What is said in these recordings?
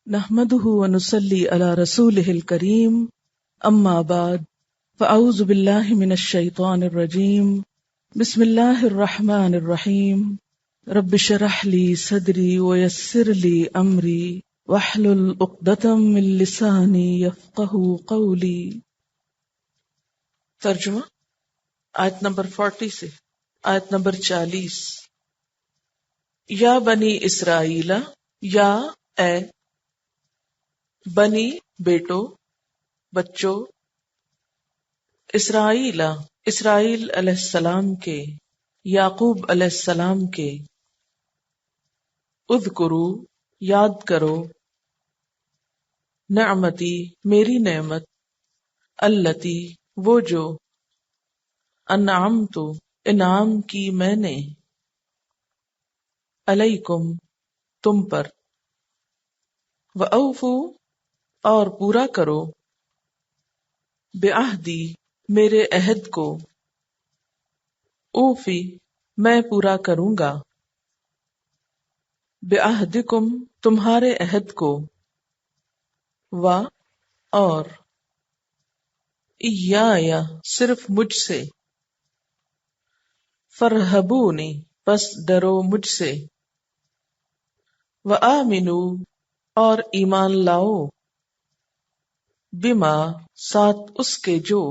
نحمده ونصلي على رسوله الكريم اما بعد فاعوذ بالله من الشيطان الرجيم بسم الله الرحمن الرحيم رب اشرح لي صدري ويسر لي امري واحلل عقدة من لساني يفقهوا قولي۔ ترجمہ آیت نمبر 40 سے آیت نمبر 40۔ یا بنی اسرائیل، یا اے بنی بیٹو، بچوں، اسرائیل اسرائیل علیہ السلام کے، یعقوب علیہ السلام کے، اذکرو یاد کرو، نعمتی میری نعمت، التی وہ جو، انعمت انعام کی میں نے، علیکم تم پر، وأوفو اور پورا کرو، بعہدی میرے عہد کو، اوفی میں پورا کروں گا، بعہدکم تمہارے عہد کو، و اور، ایایا صرف مجھ سے، فرہبونی پس ڈرو مجھ سے، وآمنو اور ایمان لاؤ، بما ساتھ اس کے جو،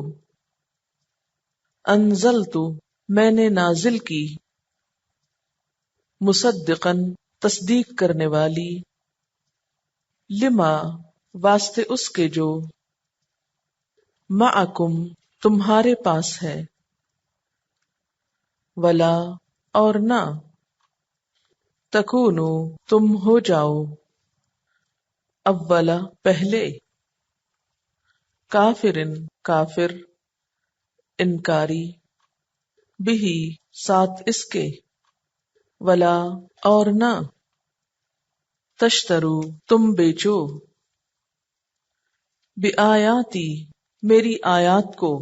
انزلت میں نے نازل کی، مصدقاً تصدیق کرنے والی، لما واسطے اس کے جو، معکم تمہارے پاس ہے، ولا اور نہ، تکونو تم ہو جاؤ، اولا پہلے، کافرن کافر، انکاری، بہی ساتھ اس کے، ولا اور نہ، تشترو تم بیچو، بآیاتی میری آیات کو،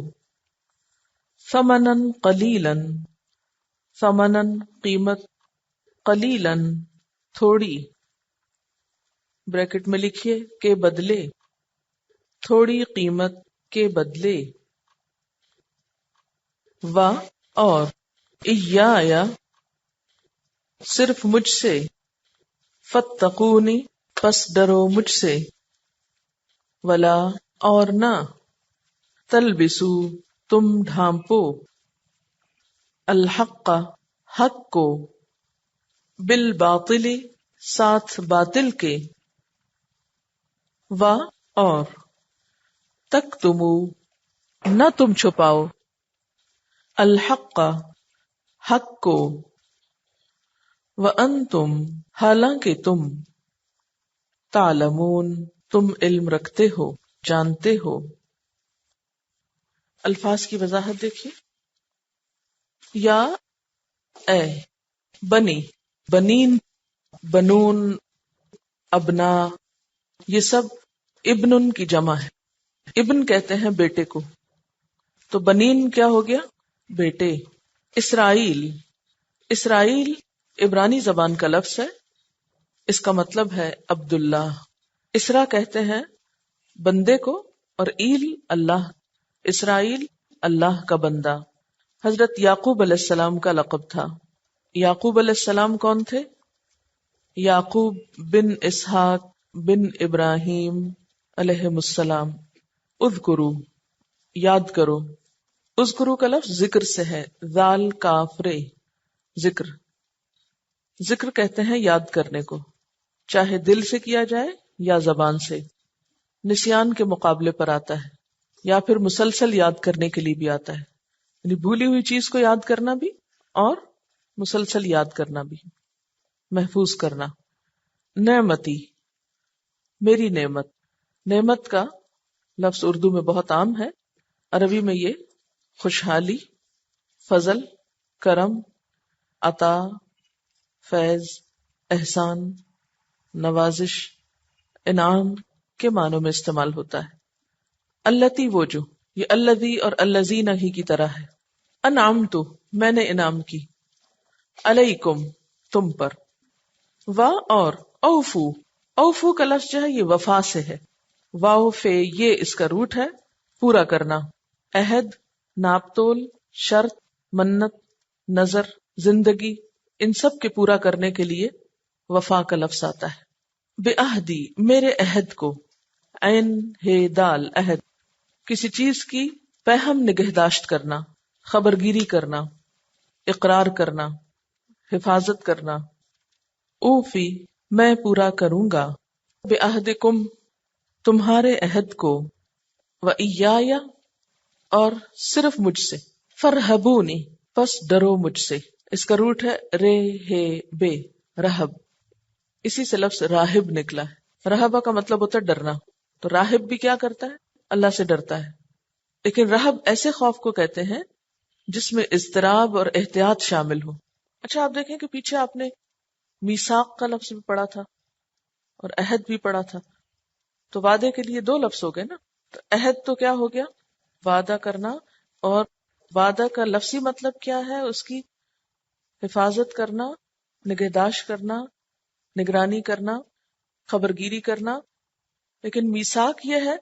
ثمنن قلیلاً ثمنن قیمت، قلیلاً تھوڑی، بریکٹ میں لکھیے کے بدلے، تھوڑی قیمت کے بدلے، و اور، ایایا صرف مجھ سے، فاتقونی پس ڈرو مجھ سے، ولا اور نہ، تلبسو تم ڈھانپو، الحق حق کو، بالباطل ساتھ باطل کے، و اور، تکتمو نہ تم چھپاؤ، الحق حق کو، وانتم حالانکہ تم، تعلمون تم علم رکھتے ہو، جانتے ہو۔ الفاظ کی وضاحت دیکھیے، یا اے، بنی بنین، بنون، ابنا، یہ سب ابن کی جمع ہے۔ ابن کہتے ہیں بیٹے کو، تو بنین کیا ہو گیا؟ بیٹے۔ اسرائیل، اسرائیل عبرانی زبان کا لفظ ہے، اس کا مطلب ہے عبداللہ۔ اسرا کہتے ہیں بندے کو، اور ایل اللہ، اسرائیل اللہ کا بندہ۔ حضرت یعقوب علیہ السلام کا لقب تھا۔ یعقوب علیہ السلام کون تھے؟ یعقوب بن اسحاق بن ابراہیم علیہ السلام۔ اذکرو یاد کرو، اذکرو کا لفظ ذکر سے ہے، ذال کاف رے، ذکر۔ ذکر کہتے ہیں یاد کرنے کو، چاہے دل سے کیا جائے یا زبان سے، نسیان کے مقابلے پر آتا ہے، یا پھر مسلسل یاد کرنے کے لیے بھی آتا ہے، یعنی بھولی ہوئی چیز کو یاد کرنا بھی اور مسلسل یاد کرنا بھی، محفوظ کرنا۔ نعمتی میری نعمت، نعمت کا لفظ اردو میں بہت عام ہے، عربی میں یہ خوشحالی، فضل، کرم، عطا، فیض، احسان، نوازش، انعام کے معنوں میں استعمال ہوتا ہے۔ التی وہ جو، یہ الذی اور الذین ہی کی طرح ہے۔ انعمت میں نے انعام کی، علیکم تم پر، و اور، اوفو اوفو کا لفظ جو ہے یہ وفا سے ہے، واو فے یہ اس کا روٹ ہے، پورا کرنا، عہد، ناپ تول، شرط، منت، نظر، زندگی، ان سب کے پورا کرنے کے لیے وفا کا لفظ آتا ہے۔ بے عہدی میرے عہد کو، عین ہے دال عہد، کسی چیز کی پہم نگہداشت کرنا، خبرگیری کرنا، اقرار کرنا، حفاظت کرنا۔ اوفی میں پورا کروں گا، بے عہدکم تمہارے عہد کو، و ایایا اور صرف مجھ سے، فرہبونی پس ڈرو مجھ سے، اس کا روٹ ہے رے ہے بے، رہب، اسی سے لفظ راہب نکلا ہے۔ رہبہ کا مطلب ہوتا ہے ڈرنا، تو راہب بھی کیا کرتا ہے؟ اللہ سے ڈرتا ہے۔ لیکن رہب ایسے خوف کو کہتے ہیں جس میں اضطراب اور احتیاط شامل ہو۔ اچھا آپ دیکھیں کہ پیچھے آپ نے میثاق کا لفظ بھی پڑھا تھا اور عہد بھی پڑھا تھا، تو وعدے کے لیے دو لفظ ہو گئے نا۔ تو عہد تو کیا ہو گیا؟ وعدہ کرنا، اور وعدہ کا لفظی مطلب کیا ہے؟ اس کی حفاظت کرنا، نگہداشت کرنا، نگرانی کرنا، خبرگیری کرنا۔ لیکن میثاق یہ ہے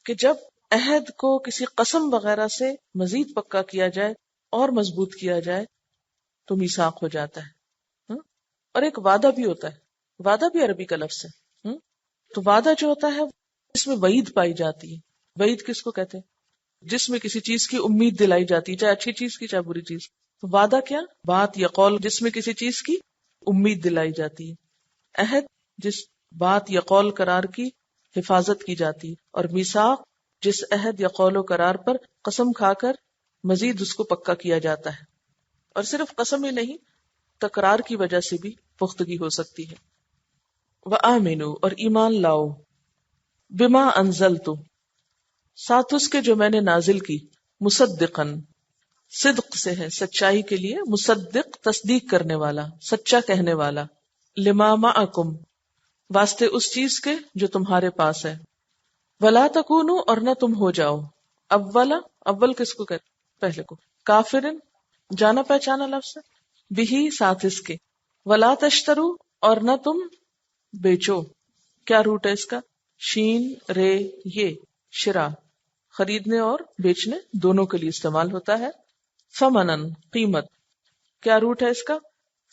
کہ جب عہد کو کسی قسم وغیرہ سے مزید پکا کیا جائے اور مضبوط کیا جائے تو میثاق ہو جاتا ہے۔ اور ایک وعدہ بھی ہوتا ہے، وعدہ بھی عربی کا لفظ ہے۔ تو وعدہ جو ہوتا ہے اس میں وعید پائی جاتی ہے۔ وعید کس کو کہتے ہیں؟ جس میں کسی چیز کی امید دلائی جاتی ہے، چاہے اچھی چیز کی چاہے بری چیز۔ تو وعدہ کیا؟ بات یا قول جس میں کسی چیز کی امید دلائی جاتی ہے۔ عہد جس بات یا قول قرار کی حفاظت کی جاتی ہے، اور میثاق جس عہد یا قول و قرار پر قسم کھا کر مزید اس کو پکا کیا جاتا ہے۔ اور صرف قسم ہی نہیں، تکرار کی وجہ سے بھی پختگی ہو سکتی ہے۔ وآمنوا اور ایمان لاؤ، بما انزلت ساتھ اس کے جو میں نے نازل کی، مصدقاً صدق سے ہے سچائی کے لیے، مصدق تصدیق کرنے والا، سچا کہنے والا، لما معکم واسطے اس چیز کے جو تمہارے پاس ہے، ولا تکونوا اور نہ تم ہو جاؤ، اول کس کو کہتے؟ پہلے کو، کافرن جانا پہچانا لفظ ہے، بہی ساتھ اس کے، ولا تشترو اور نہ تم بیچو، کیا روٹ ہے اس کا؟ شین رے یہ، شرا خریدنے اور بیچنے دونوں کے لیے استعمال ہوتا ہے۔ ثمنن قیمت، کیا روٹ ہے اس کا؟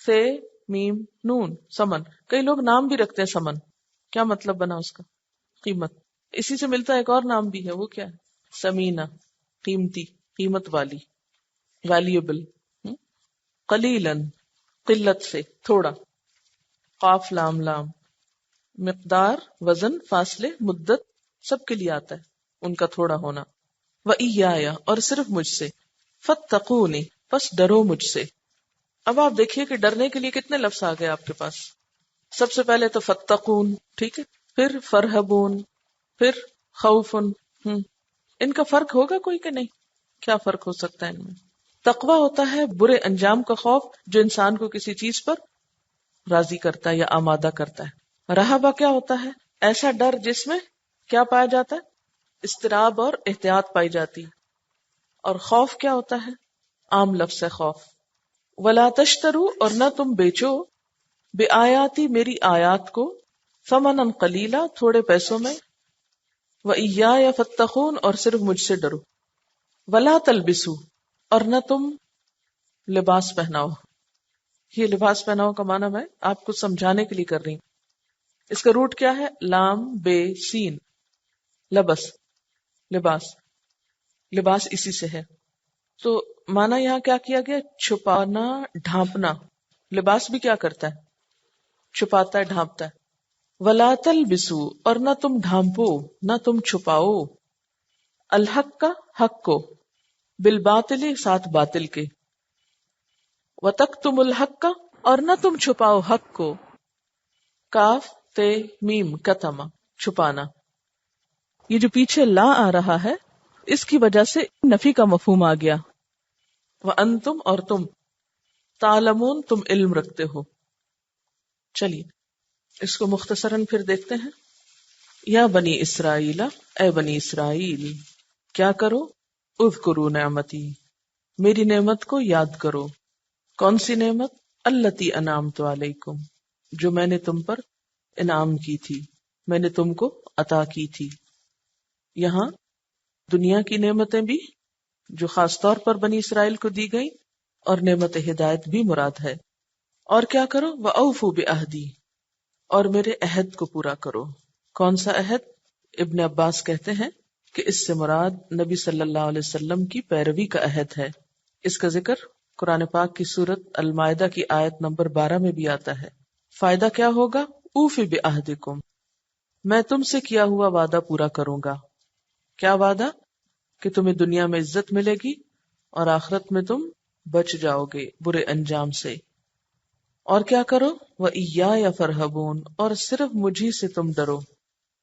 سے میم نون سمن، کئی لوگ نام بھی رکھتے ہیں سمن، کیا مطلب بنا اس کا؟ قیمت۔ اسی سے ملتا ایک اور نام بھی ہے، وہ کیا ہے؟ سمینہ، قیمتی، قیمت والی، ویلیبل۔ قلیلاً قلت سے، تھوڑا، قاف لام لام، مقدار وزن فاصلے مدت سب کے لیے آتا ہے ان کا تھوڑا ہونا۔ وَإِيَّايَ اور صرف مجھ سے، فَاتَّقُونِ پس ڈرو مجھ سے۔ اب آپ دیکھیے کہ ڈرنے کے لیے کتنے لفظ آ گئے آپ کے پاس۔ سب سے پہلے تو فَاتَّقُون، ٹھیک ہے، پھر فَرْهَبُون، پھر خوفن۔ ان کا فرق ہوگا کوئی کہ نہیں؟ کیا فرق ہو سکتا ہے ان میں؟ تقویٰ ہوتا ہے برے انجام کا خوف جو انسان کو کسی چیز پر راضی کرتا ہے یا آمادہ کرتا ہے۔ رہبہ کیا ہوتا ہے؟ ایسا ڈر جس میں کیا پایا جاتا ہے؟ اضطراب اور احتیاط پائی جاتی ہے۔ اور خوف کیا ہوتا ہے؟ عام لفظ ہے خوف۔ ولا تشترو اور نہ تم بیچو، بے آیاتی میری آیات کو، ثمنًا قلیلا تھوڑے پیسوں میں، وإیایا فاتقون اور صرف مجھ سے ڈرو۔ ولا تلبسو اور نہ تم لباس پہناؤ۔ یہ لباس پہناؤ کا معنی میں آپ کو سمجھانے کے لیے کر رہی ہوں۔ اس کا روٹ کیا ہے؟ لام بے سین، لبس، لباس، لباس اسی سے ہے۔ تو معنی یہاں کیا کیا گیا؟ چھپانا، ڈھانپنا۔ لباس بھی کیا کرتا ہے؟ چھپاتا ہے، ڈھانپتا ہے۔ ولا تلبسو اور نہ تم ڈھانپو، نہ تم چھپاؤ، الحق کا حق کو، بالباطل ساتھ باطل کے، وتکتم الحق کا اور نہ تم چھپاؤ حق کو، کاف تے میم کتما چھپانا۔ یہ جو پیچھے لا آ رہا ہے اس کی وجہ سے نفی کا مفہوم آ گیا۔ وانتم اور تم، تعلمون تم علم رکھتے ہو۔ چلیے اس کو مختصراً پھر دیکھتے ہیں۔ یا بنی اسرائیل، اے بنی اسرائیل، کیا کرو؟ اذکروا نعمتی، میری نعمت کو یاد کرو۔ کون سی نعمت؟ التی انعمت علیکم، جو میں نے تم پر انعام کی تھی۔ میں نے تم کو عطا کی تھی. یہاں دنیا کی نعمتیں بھی جو خاص طور پر بنی اسرائیل کو دی گئی اور نعمت ہدایت بھی مراد ہے. اور کیا کرو؟ وَأَوْفُوا بِعَهْدِي، اور میرے عہد کو پورا کرو. کون سا عہد؟ ابن عباس کہتے ہیں کہ اس سے مراد نبی صلی اللہ علیہ وسلم کی پیروی کا عہد ہے. اس کا ذکر قرآن پاک کی سورت المائدہ کی آیت نمبر 12 میں بھی آتا ہے. فائدہ کیا ہوگا؟ اوفی بعہدکم، میں تم سے کیا ہوا وعدہ پورا کروں گا. کیا وعدہ؟ کہ تمہیں دنیا میں عزت ملے گی اور آخرت میں تم بچ جاؤ گے برے انجام سے. اور کیا کرو؟ وَإِيَّایَ فَارْہَبُونَ، اور صرف مجھی سے تم ڈرو.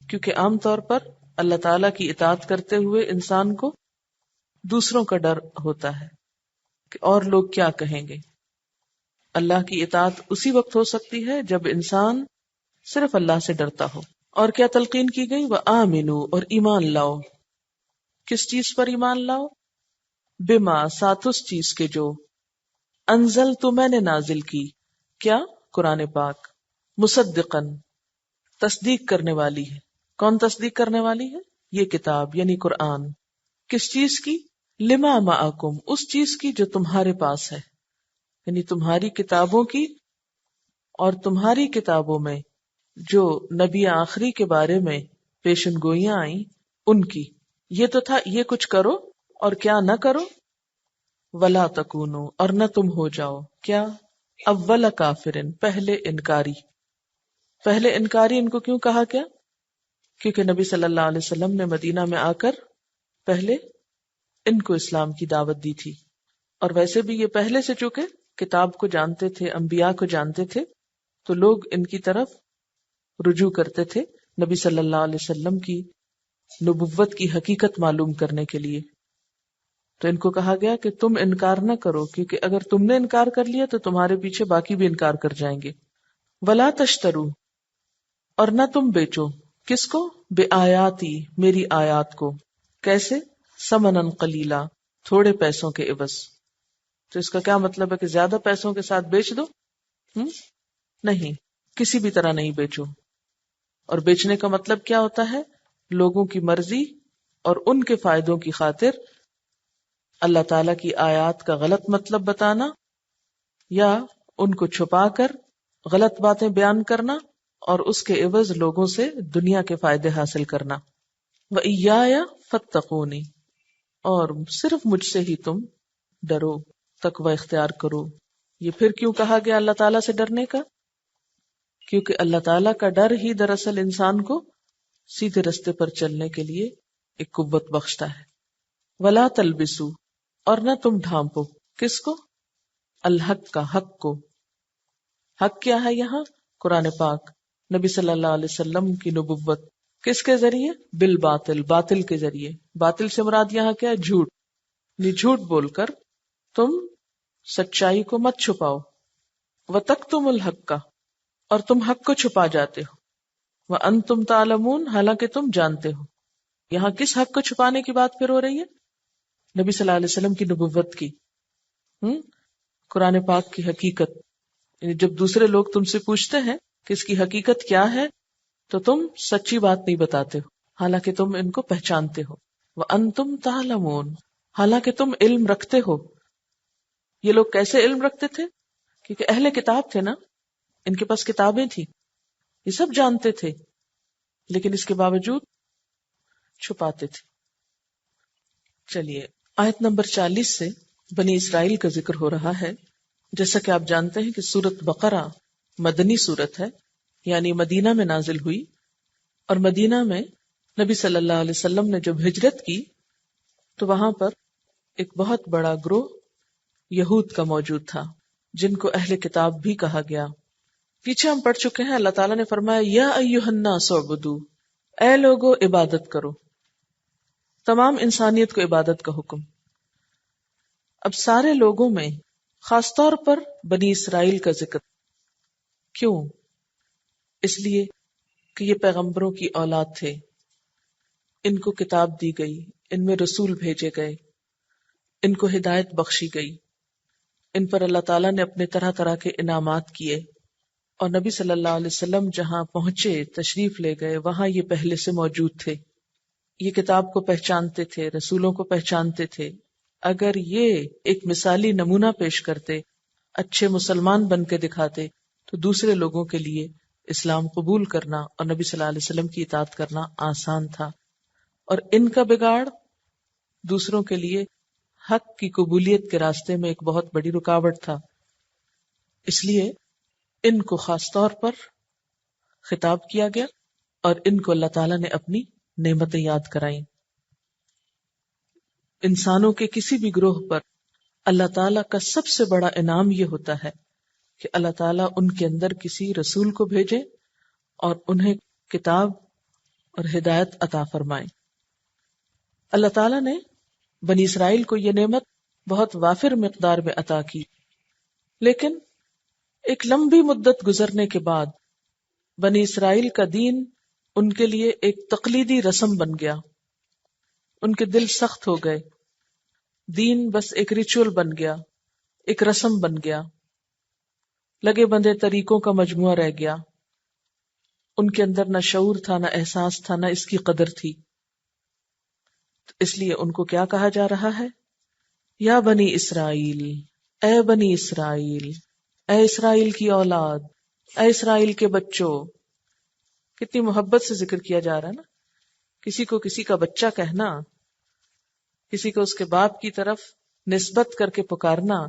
کیونکہ عام طور پر اللہ تعالیٰ کی اطاعت کرتے ہوئے انسان کو دوسروں کا ڈر ہوتا ہے کہ اور لوگ کیا کہیں گے. اللہ کی اطاعت اسی وقت ہو سکتی ہے جب انسان صرف اللہ سے ڈرتا ہو. اور کیا تلقین کی گئی؟ وَآمِنُوا، اور ایمان لاؤ. کس چیز پر ایمان لاؤ؟ بما، ساتھ اس چیز کے جو انزل تو میں نے نازل کی. کیا؟ قرآن پاک. مصدقاً، تصدیق کرنے والی ہے. کون تصدیق کرنے والی ہے؟ یہ کتاب یعنی قرآن. کس چیز کی؟ لما معکم، اس چیز کی جو تمہارے پاس ہے، یعنی تمہاری کتابوں کی، اور تمہاری کتابوں میں جو نبی آخری کے بارے میں پیشن گوئیاں آئیں ان کی. یہ تو تھا یہ کچھ کرو اور کیا نہ کرو. ولا تکونو، اور نہ تم ہو جاؤ کیا؟ اول کافرن، پہلے انکاری. پہلے انکاری ان کو کیوں کہا گیا؟ کیونکہ نبی صلی اللہ علیہ وسلم نے مدینہ میں آ کر پہلے ان کو اسلام کی دعوت دی تھی. اور ویسے بھی یہ پہلے سے چونکہ کتاب کو جانتے تھے، انبیاء کو جانتے تھے، تو لوگ ان کی طرف رجوع کرتے تھے نبی صلی اللہ علیہ وسلم کی نبوت کی حقیقت معلوم کرنے کے لیے. تو ان کو کہا گیا کہ تم انکار نہ کرو، کیونکہ اگر تم نے انکار کر لیا تو تمہارے پیچھے باقی بھی انکار کر جائیں گے. ولا تشترو، اور نہ تم بیچو. کس کو؟ بے آیاتی، میری آیات کو. کیسے؟ ثمنً قلیلا، تھوڑے پیسوں کے عوض. تو اس کا کیا مطلب ہے کہ زیادہ پیسوں کے ساتھ بیچ دو؟ نہیں، کسی بھی طرح نہیں بیچو. اور بیچنے کا مطلب کیا ہوتا ہے؟ لوگوں کی مرضی اور ان کے فائدوں کی خاطر اللہ تعالی کی آیات کا غلط مطلب بتانا، یا ان کو چھپا کر غلط باتیں بیان کرنا اور اس کے عوض لوگوں سے دنیا کے فائدے حاصل کرنا. وَإِيَّایَ فَاتَّقُونِ، اور صرف مجھ سے ہی تم ڈرو، تقوی اختیار کرو. یہ پھر کیوں کہا گیا اللہ تعالیٰ سے ڈرنے کا؟ کیونکہ اللہ تعالیٰ کا ڈر ہی دراصل انسان کو سیدھے رستے پر چلنے کے لیے ایک قوت بخشتا ہے. وَلَا تَلْبِسُوا، اور نہ تم ڈھانپو. کس کو؟ الحق کا، حق کو. حق کیا ہے یہاں؟ قرآن پاک. نبی صلی اللہ علیہ وسلم کی نبوت. کس کے ذریعے؟ بالباطل، باطل کے ذریعے. باطل سے مراد یہاں کیا ہے؟ جھوٹ. یعنی جھوٹ بول کر تم سچائی کو مت چھپاؤ. وَتَكْتُمُ الْحَقَّ، اور تم حق کو چھپا جاتے ہو. وَأَنْتُمْ تَعْلَمُونَ، حالانکہ تم جانتے ہو. یہاں کس حق کو چھپانے کی بات پھر ہو رہی ہے؟ نبی صلی اللہ علیہ وسلم کی نبوت کی، قرآن پاک کی حقیقت. یعنی جب دوسرے لوگ تم سے پوچھتے ہیں کہ اس کی حقیقت کیا ہے تو تم سچی بات نہیں بتاتے ہو، حالانکہ تم ان کو پہچانتے ہو. وَأَنْتُمْ تَعْلَمُونَ، حالانکہ تم علم رکھتے ہو. یہ لوگ کیسے علم رکھتے تھے؟ کیونکہ اہل کتاب تھے نا، ان کے پاس کتابیں تھی، یہ سب جانتے تھے، لیکن اس کے باوجود چھپاتے تھے. چلیے آیت نمبر 40 سے بنی اسرائیل کا ذکر ہو رہا ہے. جیسا کہ آپ جانتے ہیں کہ سورت بقرہ مدنی سورت ہے، یعنی مدینہ میں نازل ہوئی. اور مدینہ میں نبی صلی اللہ علیہ وسلم نے جب ہجرت کی تو وہاں پر ایک بہت بڑا گروہ یہود کا موجود تھا، جن کو اہل کتاب بھی کہا گیا. پیچھے ہم پڑھ چکے ہیں، اللہ تعالیٰ نے فرمایا یا ایھا الناس اعبدوا، اے لوگو عبادت کرو. تمام انسانیت کو عبادت کا حکم. اب سارے لوگوں میں خاص طور پر بنی اسرائیل کا ذکر. کیوں؟ اس لیے کہ یہ پیغمبروں کی اولاد تھے، ان کو کتاب دی گئی، ان میں رسول بھیجے گئے، ان کو ہدایت بخشی گئی، ان پر اللہ تعالیٰ نے اپنے طرح طرح کے انعامات کیے، اور نبی صلی اللہ علیہ وسلم جہاں پہنچے، تشریف لے گئے، وہاں یہ پہلے سے موجود تھے، یہ کتاب کو پہچانتے تھے، رسولوں کو پہچانتے تھے. اگر یہ ایک مثالی نمونہ پیش کرتے، اچھے مسلمان بن کے دکھاتے، تو دوسرے لوگوں کے لیے اسلام قبول کرنا اور نبی صلی اللہ علیہ وسلم کی اطاعت کرنا آسان تھا. اور ان کا بگاڑ دوسروں کے لیے حق کی قبولیت کے راستے میں ایک بہت بڑی رکاوٹ تھا. اس لیے ان کو خاص طور پر خطاب کیا گیا اور ان کو اللہ تعالیٰ نے اپنی نعمتیں یاد کرائیں. انسانوں کے کسی بھی گروہ پر اللہ تعالیٰ کا سب سے بڑا انعام یہ ہوتا ہے کہ اللہ تعالیٰ ان کے اندر کسی رسول کو بھیجے اور انہیں کتاب اور ہدایت عطا فرمائے. اللہ تعالیٰ نے بنی اسرائیل کو یہ نعمت بہت وافر مقدار میں عطا کی، لیکن ایک لمبی مدت گزرنے کے بعد بنی اسرائیل کا دین ان کے لیے ایک تقلیدی رسم بن گیا. ان کے دل سخت ہو گئے، دین بس ایک ریچول بن گیا، ایک رسم بن گیا، لگے بندے طریقوں کا مجموعہ رہ گیا. ان کے اندر نہ شعور تھا، نہ احساس تھا، نہ اس کی قدر تھی. تو اس لیے ان کو کیا کہا جا رہا ہے؟ یا بنی اسرائیل، اے بنی اسرائیل، اے اسرائیل کی اولاد، اے اسرائیل کے بچوں. کتنی محبت سے ذکر کیا جا رہا ہے نا. کسی کو کسی کا بچہ کہنا، کسی کو اس کے باپ کی طرف نسبت کر کے پکارنا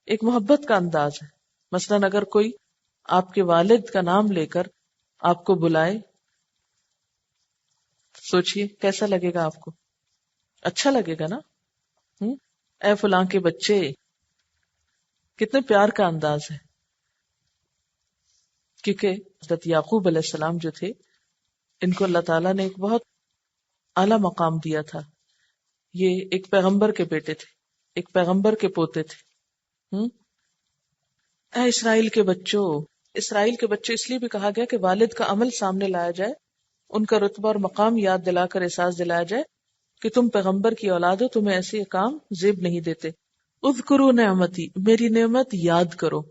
ایک محبت کا انداز ہے. مثلاً اگر کوئی آپ کے والد کا نام لے کر آپ کو بلائے، سوچئے کیسا لگے گا آپ کو؟ اچھا لگے گا نا. اے فلاں کے بچے، کتنے پیار کا انداز ہے. کیونکہ حضرت یعقوب علیہ السلام جو تھے، ان کو اللہ تعالیٰ نے ایک بہت اعلیٰ مقام دیا تھا. یہ ایک پیغمبر کے بیٹے تھے، ایک پیغمبر کے پوتے تھے. اے اسرائیل کے بچوں. اسرائیل کے بچوں اس لیے بھی کہا گیا کہ والد کا عمل سامنے لایا جائے، ان کا رتبہ اور مقام یاد دلا کر احساس دلایا جائے کہ تم پیغمبر کی اولاد ہو، تمہیں ایسے کام زیب نہیں دیتے. اذکروا نعمتی، میری نعمت یاد کرو.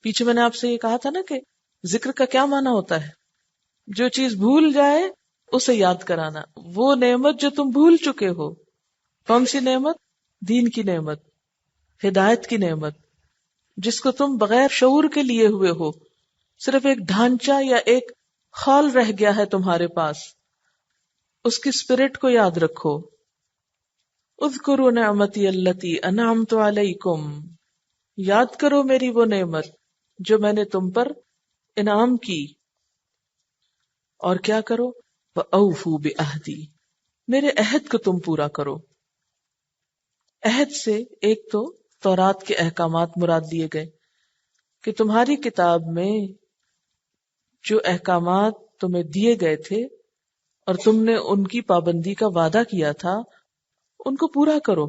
پیچھے میں نے آپ سے یہ کہا تھا نا کہ ذکر کا کیا معنی ہوتا ہے؟ جو چیز بھول جائے اسے یاد کرانا. وہ نعمت جو تم بھول چکے ہو. کون سی نعمت؟ دین کی نعمت، ہدایت کی نعمت، جس کو تم بغیر شعور کے لیے ہوئے ہو. صرف ایک ڈھانچہ یا ایک خال رہ گیا ہے تمہارے پاس. اس کی اسپرٹ کو یاد رکھو. اذکروا نعمتی التی انعمت علیکم، یاد کرو میری وہ نعمت جو میں نے تم پر انعام کی. اور کیا کرو؟ وَأَوْفُوا بِعَہْدِی، میرے عہد کو تم پورا کرو. عہد سے ایک تو تورات کے احکامات مراد لیے گئے کہ تمہاری کتاب میں جو احکامات تمہیں دیے گئے تھے اور تم نے ان کی پابندی کا وعدہ کیا تھا، ان کو پورا کرو.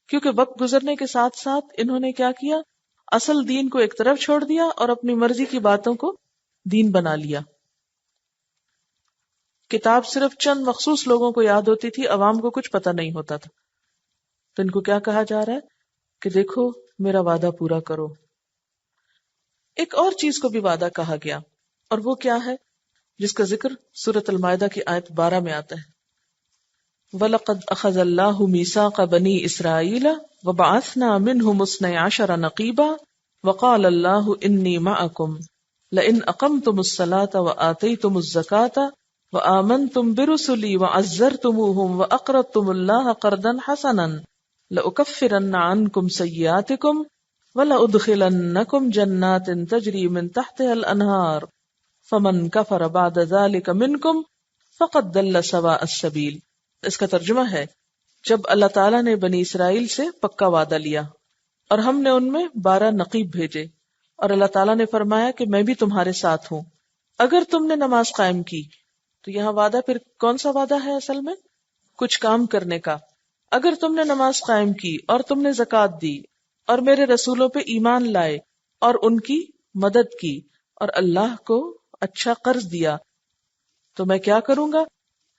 کیونکہ وقت گزرنے کے ساتھ ساتھ انہوں نے کیا کیا؟ اصل دین کو ایک طرف چھوڑ دیا اور اپنی مرضی کی باتوں کو دین بنا لیا. کتاب صرف چند مخصوص لوگوں کو یاد ہوتی تھی، عوام کو کچھ پتہ نہیں ہوتا تھا. تو ان کو کیا کہا جا رہا ہے کہ دیکھو میرا وعدہ پورا کرو. ایک اور چیز کو بھی وعدہ کہا گیا، اور وہ کیا ہے؟ جس کا ذکر سورۃ المائدہ کی آیت 12 میں آتا ہے. وَلَقَدْ أَخَذَ اللَّهُ مِيثَاقَ بَنِي إِسْرَائِيلَ وَبَعَثْنَا مِنْهُمُ اثْنَيْ عَشَرَ نَقِيبًا وَقَالَ اللَّهُ إِنِّي مَعَكُمْ لَئِنْ أَقَمْتُمُ الصَّلَاةَ وَآتَيْتُمُ الزَّكَاةَ وَآمَنْتُمْ بِرُسُلِي وَعَزَّرْتُمُوهُمْ وَأَقْرَضْتُمُ اللَّهَ قَرْضًا حَسَنًا لَأُكَفِّرَنَّ عَنْكُمْ سَيِّئَاتِكُمْ وَلَأُدْخِلَنَّكُمْ جَنَّاتٍ تَجْرِي مِنْ تَحْتِهَا الْأَنْهَارُ فَمَنْ كَفَرَ بَعْدَ ذَلِكَ مِنْكُمْ فَقَدْ ضَلَّ سَوَاءَ السَّبِيلِ. اس کا ترجمہ ہے، جب اللہ تعالیٰ نے بنی اسرائیل سے پکا وعدہ لیا اور ہم نے ان میں 12 نقیب بھیجے، اور اللہ تعالیٰ نے فرمایا کہ میں بھی تمہارے ساتھ ہوں اگر تم نے نماز قائم کی. تو یہاں وعدہ پھر کون سا وعدہ ہے؟ اصل میں کچھ کام کرنے کا. اگر تم نے نماز قائم کی اور تم نے زکوٰۃ دی اور میرے رسولوں پہ ایمان لائے اور ان کی مدد کی اور اللہ کو اچھا قرض دیا، تو میں کیا کروں گا؟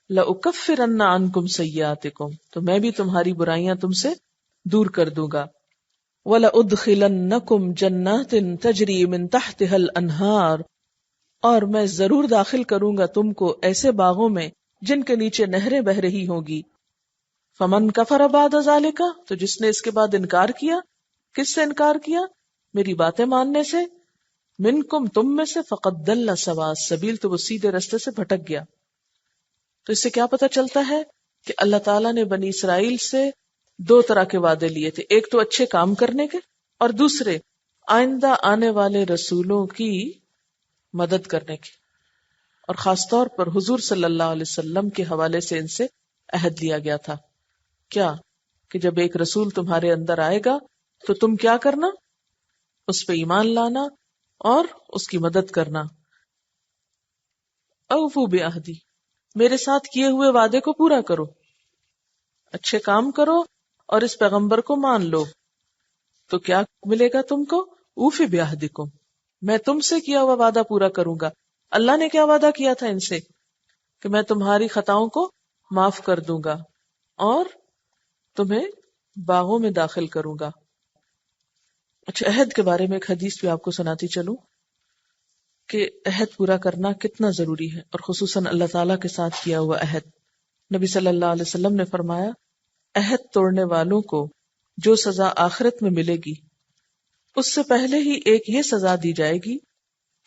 لَأُكَفِّرَنَّ عَنْكُمْ سَيِّئَاتِكُمْ، تو میں بھی تمہاری برائیاں تم سے دور کر دوں گا. وَلَأُدْخِلَنَّكُمْ جَنَّاتٍ تَجْرِي مِن تَحْتِهَا الْأَنْهَارُ، اور میں ضرور داخل کروں گا تم کو ایسے باغوں میں جن کے نیچے نہریں بہ رہی ہوں گی. فَمَن كَفَرَ بَعْدَ ذَلِكَ، تو جس نے اس کے بعد انکار کیا. کس سے انکار کیا؟ میری باتیں ماننے سے. منکم، تم میں سے. فقد ضل سواء السبیل، تو وہ سیدھے رستے سے بھٹک گیا. تو اس سے کیا پتہ چلتا ہے کہ اللہ تعالیٰ نے بنی اسرائیل سے دو طرح کے وعدے لیے تھے. ایک تو اچھے کام کرنے کے، اور دوسرے آئندہ آنے والے رسولوں کی مدد کرنے کی. اور خاص طور پر حضور صلی اللہ علیہ وسلم کے حوالے سے ان سے عہد لیا گیا تھا. کیا؟ کہ جب ایک رسول تمہارے اندر آئے گا تو تم کیا کرنا؟ اس پہ ایمان لانا اور اس کی مدد کرنا. اوفوا بعہدی، میرے ساتھ کیے ہوئے وعدے کو پورا کرو، اچھے کام کرو اور اس پیغمبر کو مان لو. تو کیا ملے گا تم کو؟ اوفی بعہدکم، میں تم سے کیا ہوا وعدہ پورا کروں گا. اللہ نے کیا وعدہ کیا تھا ان سے؟ کہ میں تمہاری خطاؤں کو معاف کر دوں گا اور تمہیں باغوں میں داخل کروں گا. اچھا، عہد کے بارے میں ایک حدیث بھی آپ کو سناتی چلوں کہ عہد پورا کرنا کتنا ضروری ہے، اور خصوصاً اللہ تعالیٰ کے ساتھ کیا ہوا عہد. نبی صلی اللہ علیہ وسلم نے فرمایا، عہد توڑنے والوں کو جو سزا آخرت میں ملے گی اس سے پہلے ہی ایک یہ سزا دی جائے گی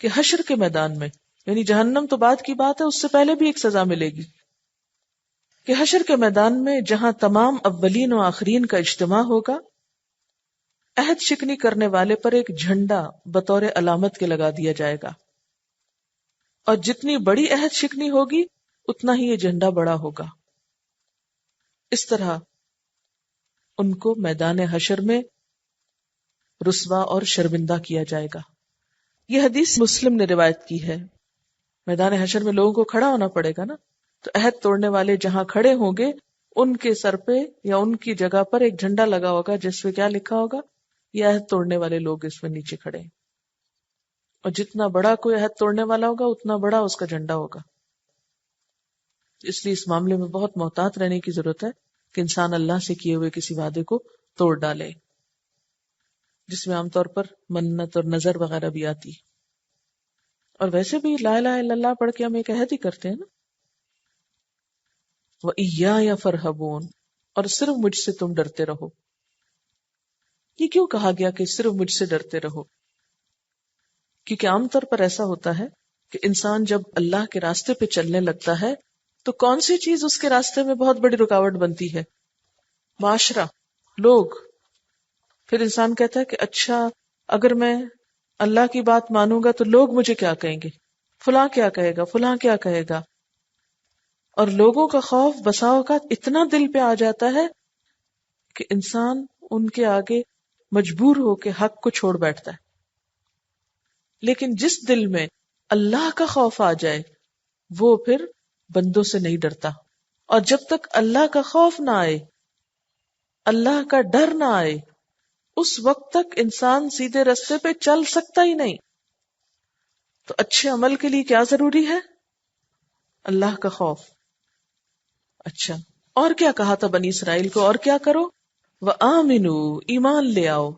کہ حشر کے میدان میں، یعنی جہنم تو بعد کی بات ہے، اس سے پہلے بھی ایک سزا ملے گی کہ حشر کے میدان میں جہاں تمام اولین و آخرین کا اجتماع ہوگا، عہد شکنی کرنے والے پر ایک جھنڈا بطور علامت کے لگا دیا جائے گا، اور جتنی بڑی عہد شکنی ہوگی اتنا ہی یہ جھنڈا بڑا ہوگا. اس طرح ان کو میدان حشر میں رسوا اور شرمندہ کیا جائے گا. یہ حدیث مسلم نے روایت کی ہے. میدان حشر میں لوگوں کو کھڑا ہونا پڑے گا نا، تو عہد توڑنے والے جہاں کھڑے ہوں گے ان کے سر پہ یا ان کی جگہ پر ایک جھنڈا لگا ہوگا جس پہ کیا لکھا ہوگا؟ یہ عہد توڑنے والے لوگ اس میں نیچے کھڑے ہیں. اور جتنا بڑا کوئی عہد توڑنے والا ہوگا اتنا بڑا اس کا جھنڈا ہوگا. اس لیے اس معاملے میں بہت محتاط رہنے کی ضرورت ہے کہ انسان اللہ سے کیے ہوئے کسی وعدے کو توڑ ڈالے، جس میں عام طور پر منت اور نظر وغیرہ بھی آتی. اور ویسے بھی لا الہ الا اللہ پڑھ کے ہم ایک عہد ہی کرتے ہیں نا، وَإِيَّايَ فَارْهَبُونَ، اور صرف مجھ سے تم ڈرتے رہو. یہ کیوں کہا گیا کہ صرف مجھ سے ڈرتے رہو؟ کیونکہ عام طور پر ایسا ہوتا ہے کہ انسان جب اللہ کے راستے پہ چلنے لگتا ہے تو کون سی چیز اس کے راستے میں بہت بڑی رکاوٹ بنتی ہے؟ معاشرہ، لوگ. پھر انسان کہتا ہے کہ اچھا اگر میں اللہ کی بات مانوں گا تو لوگ مجھے کیا کہیں گے، فلاں کیا کہے گا، فلاں کیا کہے گا. اور لوگوں کا خوف بسا اوقات اتنا دل پہ آ جاتا ہے کہ انسان ان کے آگے مجبور ہو کے حق کو چھوڑ بیٹھتا ہے. لیکن جس دل میں اللہ کا خوف آ جائے وہ پھر بندوں سے نہیں ڈرتا. اور جب تک اللہ کا خوف نہ آئے، اللہ کا ڈر نہ آئے، اس وقت تک انسان سیدھے رستے پہ چل سکتا ہی نہیں. تو اچھے عمل کے لیے کیا ضروری ہے؟ اللہ کا خوف. اچھا، اور کیا کہا تھا بنی اسرائیل کو؟ اور کیا کرو؟ وَآمِنُوا، ایمان لے آؤ.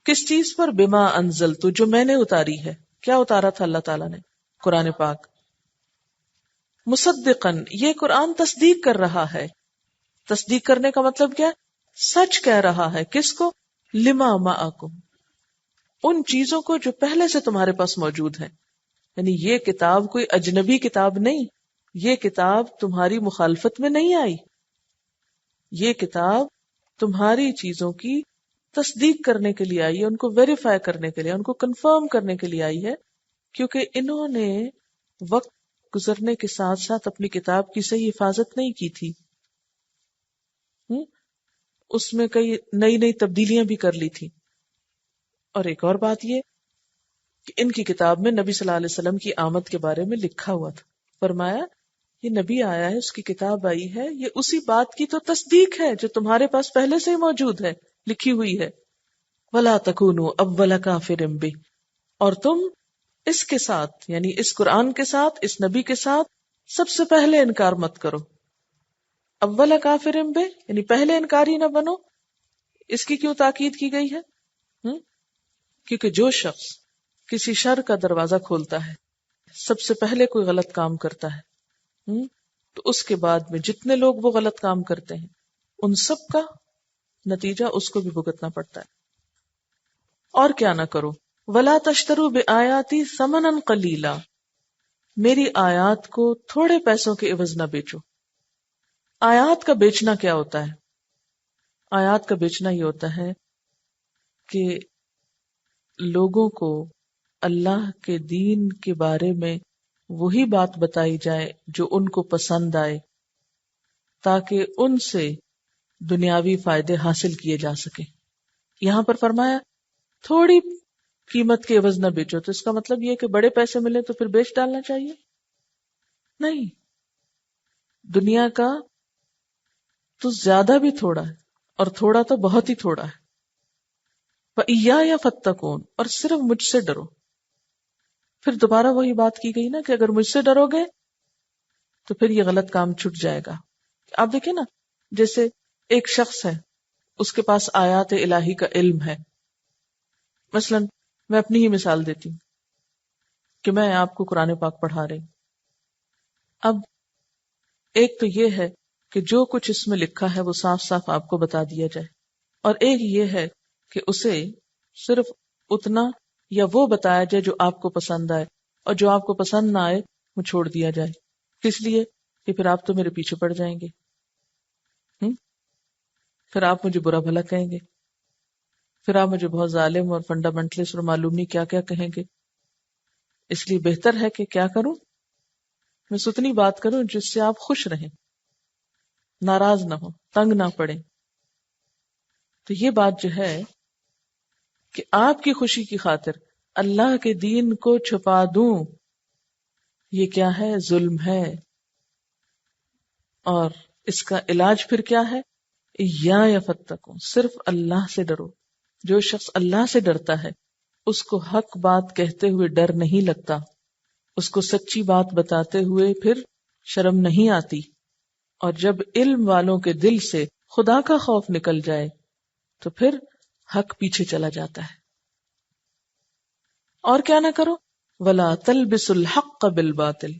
کس چیز پر؟ بما انزلت، جو میں نے اتاری ہے. کیا اتارا تھا اللہ تعالیٰ نے؟ قرآن پاک. مصدقاً، یہ قرآن تصدیق کر رہا ہے. تصدیق کرنے کا مطلب کیا؟ سچ کہہ رہا ہے. کس کو؟ لما معکم، ان چیزوں کو جو پہلے سے تمہارے پاس موجود ہیں. یعنی یہ کتاب کوئی اجنبی کتاب نہیں، یہ کتاب تمہاری مخالفت میں نہیں آئی. یہ کتاب تمہاری چیزوں کی تصدیق کرنے کے لیے آئی ہے، ان کو ویریفائی کرنے کے لیے، ان کو کنفرم کرنے کے لیے آئی ہے، کیونکہ انہوں نے وقت گزرنے کے ساتھ ساتھ اپنی کتاب کی صحیح حفاظت نہیں کی تھی. اس میں کئی نئی نئی تبدیلیاں بھی کر لی تھی. اور ایک اور بات یہ کہ ان کی کتاب میں نبی صلی اللہ علیہ وسلم کی آمد کے بارے میں لکھا ہوا تھا. فرمایا یہ نبی آیا ہے، اس کی کتاب آئی ہے، یہ اسی بات کی تو تصدیق ہے جو تمہارے پاس پہلے سے ہی موجود ہے، لکھی ہوئی ہے. وَلَا تَكُونُوا أَوَّلَ كَافِرٍ بِهِ، اور تم اس کے ساتھ، یعنی اس قرآن کے ساتھ، اس نبی کے ساتھ سب سے پہلے انکار مت کرو. اول کافر بہ، یعنی پہلے انکاری نہ بنو. اس کی کیوں تاکید کی گئی ہے؟ کیونکہ جو شخص کسی شر کا دروازہ کھولتا ہے، سب سے پہلے کوئی غلط کام کرتا ہے، تو اس کے بعد میں جتنے لوگ وہ غلط کام کرتے ہیں ان سب کا نتیجہ اس کو بھی بھگتنا پڑتا ہے۔ اور کیا نہ کرو، وَلَا تَشْتَرُوا بِآيَاتِي ثَمَنًا قَلِيلًا، میری آیات کو تھوڑے پیسوں کے عوض نہ بیچو۔ آیات کا بیچنا کیا ہوتا ہے؟ آیات کا بیچنا یہ ہوتا ہے کہ لوگوں کو اللہ کے دین کے بارے میں وہی بات بتائی جائے جو ان کو پسند آئے، تاکہ ان سے دنیاوی فائدے حاصل کیے جا سکیں۔ یہاں پر فرمایا تھوڑی قیمت کے عوض نہ بیچو، تو اس کا مطلب یہ کہ بڑے پیسے ملے تو پھر بیچ ڈالنا چاہیے؟ نہیں، دنیا کا تو زیادہ بھی تھوڑا ہے اور تھوڑا تو بہت ہی تھوڑا ہے۔ وَإِيَّايَ فَاتَّقُونِ، اور صرف مجھ سے ڈرو۔ پھر دوبارہ وہی بات کی گئی نا کہ اگر مجھ سے ڈرو گے تو پھر یہ غلط کام چھٹ جائے گا۔ آپ دیکھیں نا، جیسے ایک شخص ہے، اس کے پاس آیات الہی کا علم ہے، مثلا میں اپنی ہی مثال دیتی ہوں کہ میں آپ کو قرآن پاک پڑھا رہی ہوں۔ اب ایک تو یہ ہے کہ جو کچھ اس میں لکھا ہے وہ صاف صاف آپ کو بتا دیا جائے، اور ایک یہ ہے کہ اسے صرف اتنا یا وہ بتایا جائے جو آپ کو پسند آئے، اور جو آپ کو پسند نہ آئے وہ چھوڑ دیا جائے۔ کس لیے؟ کہ پھر آپ تو میرے پیچھے پڑ جائیں گے، پھر آپ مجھے برا بھلا کہیں گے، پھر آپ مجھے بہت ظالم اور فنڈامنٹلسٹ اور معلوم نہیں کیا کیا کہیں گے۔ اس لیے بہتر ہے کہ کیا کروں، میں اتنی بات کروں جس سے آپ خوش رہیں، ناراض نہ ہو، تنگ نہ پڑے۔ تو یہ بات جو ہے کہ آپ کی خوشی کی خاطر اللہ کے دین کو چھپا دوں، یہ کیا ہے؟ ظلم ہے۔ اور اس کا علاج پھر کیا ہے؟ یا فتقون، صرف اللہ سے ڈرو۔ جو شخص اللہ سے ڈرتا ہے اس کو حق بات کہتے ہوئے ڈر نہیں لگتا، اس کو سچی بات بتاتے ہوئے پھر شرم نہیں آتی، اور جب علم والوں کے دل سے خدا کا خوف نکل جائے تو پھر حق پیچھے چلا جاتا ہے۔ اور کیا نہ کرو، وَلَا تَلْبِسُوا الْحَقَّ بِالْبَاطِلِ،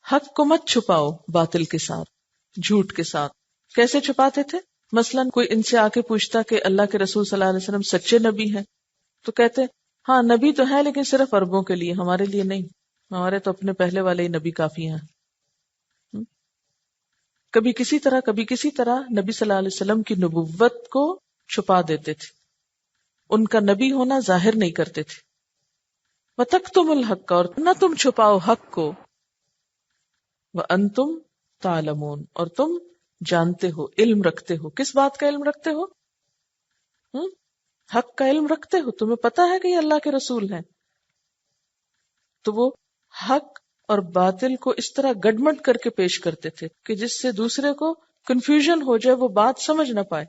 حق کو مت چھپاؤ باطل کے ساتھ، جھوٹ کے ساتھ۔ کیسے چھپاتے تھے؟ مثلا کوئی ان سے آ کے پوچھتا کہ اللہ کے رسول صلی اللہ علیہ وسلم سچے نبی ہیں، تو کہتے ہاں نبی تو ہے لیکن صرف عربوں کے لیے، ہمارے لیے نہیں، ہمارے تو اپنے پہلے والے ہی نبی کافی ہیں۔ کبھی کسی طرح نبی صلی اللہ علیہ وسلم کی نبوت کو چھپا دیتے تھے، ان کا نبی ہونا ظاہر نہیں کرتے تھے۔ وَتَكْتُمُ الْحَقَّ، اور نہ تم چھپاؤ حق کو، وَأَنْتُمْ تَعْلَمُونَ، اور تم جانتے ہو، علم رکھتے ہو۔ کس بات کا علم رکھتے ہو؟ حق کا علم رکھتے ہو، تمہیں پتا ہے کہ یہ اللہ کے رسول ہیں، تو وہ حق اور باطل کو اس طرح گڈمڈ کر کے پیش کرتے تھے کہ جس سے دوسرے کو کنفیوژن ہو جائے، وہ بات سمجھ نہ پائے۔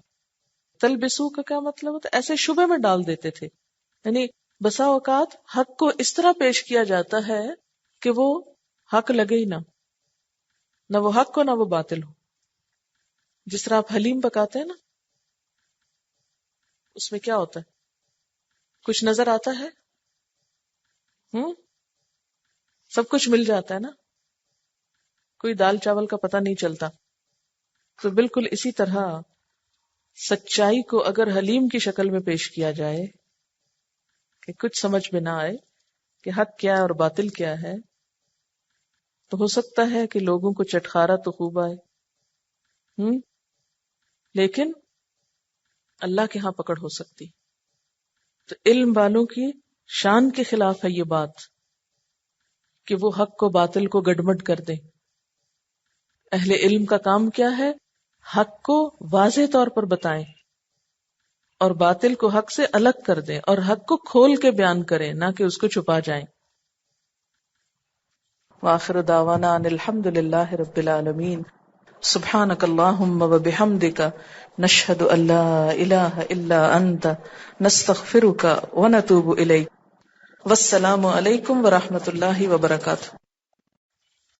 تلبسو کا کیا مطلب ہوتا ہے؟ ایسے شبے میں ڈال دیتے تھے، یعنی بسا اوقات حق کو اس طرح پیش کیا جاتا ہے کہ وہ حق لگے ہی نہ وہ حق ہو نہ وہ باطل ہو۔ جس طرح آپ حلیم پکاتے ہیں نا، اس میں کیا ہوتا ہے؟ کچھ نظر آتا ہے، سب کچھ مل جاتا ہے نا، کوئی دال چاول کا پتہ نہیں چلتا۔ تو بالکل اسی طرح سچائی کو اگر حلیم کی شکل میں پیش کیا جائے کہ کچھ سمجھ میں نہ آئے کہ حق کیا ہے اور باطل کیا ہے، تو ہو سکتا ہے کہ لوگوں کو چٹخارا تو خوب آئے، لیکن اللہ کے ہاں پکڑ ہو سکتی۔ تو علم والوں کی شان کے خلاف ہے یہ بات کہ وہ حق کو باطل کو گڈمڈ کر دیں۔ اہل علم کا کام کیا ہے؟ حق کو واضح طور پر بتائیں اور باطل کو حق سے الگ کر دیں، اور حق کو کھول کے بیان کریں، نہ کہ اس کو چھپا جائیں۔ وآخر دعوانا ان الحمد للہ رب العالمین۔ سبحانک اللہم وبحمدک، نشہد ان لا الہ الا انت، نستغفرک ونتوب الیک۔ والسلام علیکم ورحمۃ اللہ وبرکاتہ۔